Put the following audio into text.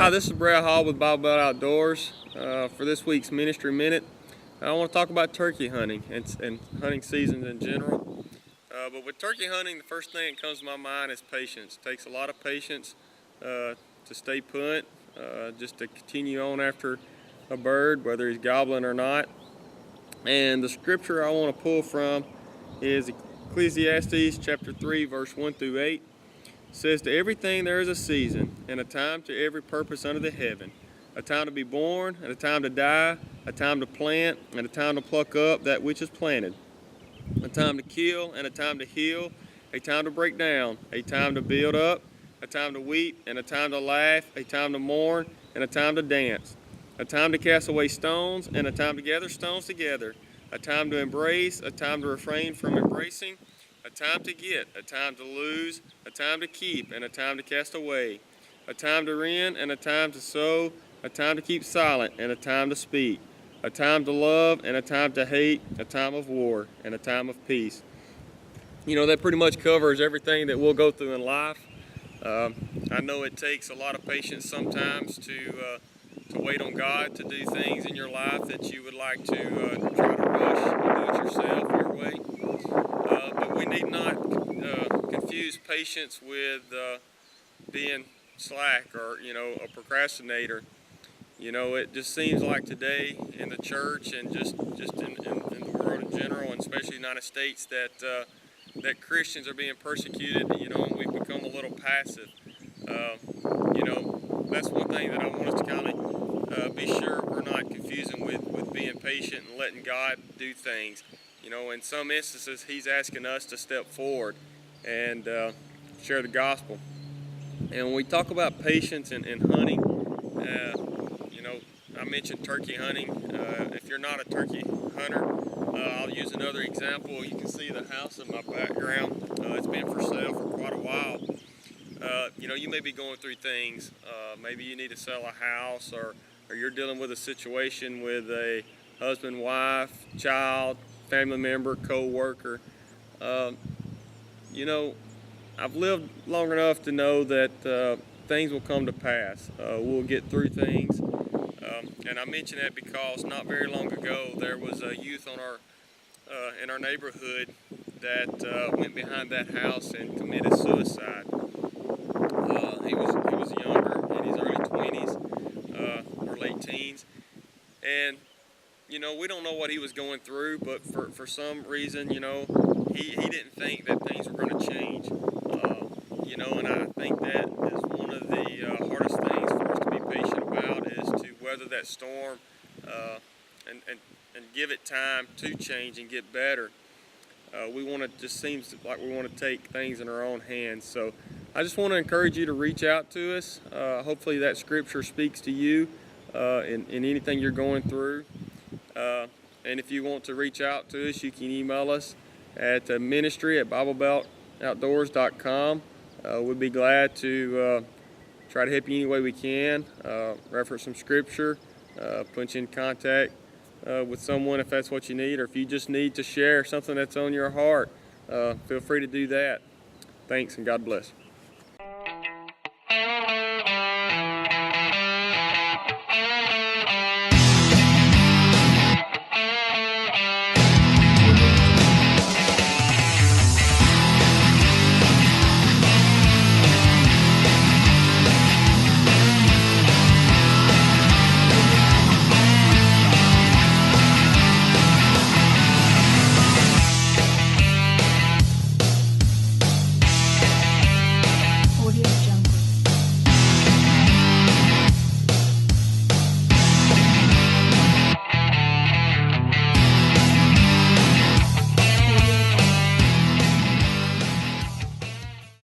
Hi, this is Brad Hall with Bible Belt Outdoors. For this week's Ministry Minute, I want to talk about turkey hunting and hunting seasons in general. But with turkey hunting, the first thing that comes to my mind is patience. It takes a lot of patience to stay put, just to continue on after a bird, whether he's gobbling or not. And the scripture I want to pull from is Ecclesiastes chapter 3, verse 1 through 8. It says, "To everything there is a season, and a time to every purpose under the heaven, a time to be born, and a time to die, a time to plant, and a time to pluck up that which is planted, a time to kill, and a time to heal, a time to break down, a time to build up, a time to weep, and a time to laugh, a time to mourn, and a time to dance, a time to cast away stones, and a time to gather stones together, a time to embrace, a time to refrain from embracing, a time to get, a time to lose, a time to keep, and a time to cast away, a time to rend, and a time to sow, a time to keep silent, and a time to speak, a time to love, and a time to hate, a time of war, and a time of peace." You know, that pretty much covers everything that we'll go through in life. I know it takes a lot of patience sometimes to wait on God to do things in your life that you would like to try to rush and do it yourself your way. But we need not confuse patience with being slack or, a procrastinator. It just seems like today in the church and just in the world in general, and especially the United States, that Christians are being persecuted, and we've become a little passive. That's one thing that I want us to kind of be sure we're not confusing with being patient and letting God do things. In some instances, He's asking us to step forward and share the gospel. And when we talk about patience in hunting, I mentioned turkey hunting. If you're not a turkey hunter, I'll use another example. You can see the house in my background. It's been for sale for quite a while. You may be going through things. Maybe you need to sell a house, or you're dealing with a situation with a husband, wife, child, family member, co-worker. I've lived long enough to know that things will come to pass. We'll get through things. And I mention that because not very long ago there was a youth in our neighborhood that went behind that house and committed suicide. He was younger, in his early 20s or late teens, and we don't know what he was going through, but for some reason, he didn't think that things were going to change. And I think that is one of the hardest things for us to be patient about, is to weather that storm and give it time to change and get better. Just seems like we want to take things in our own hands. So I just want to encourage you to reach out to us. Hopefully that scripture speaks to you in anything you're going through. And if you want to reach out to us, you can email us at ministry@BibleBeltOutdoors.com. We'd be glad to try to help you any way we can, reference some scripture, put you in contact with someone if that's what you need, or if you just need to share something that's on your heart, feel free to do that. Thanks, and God bless.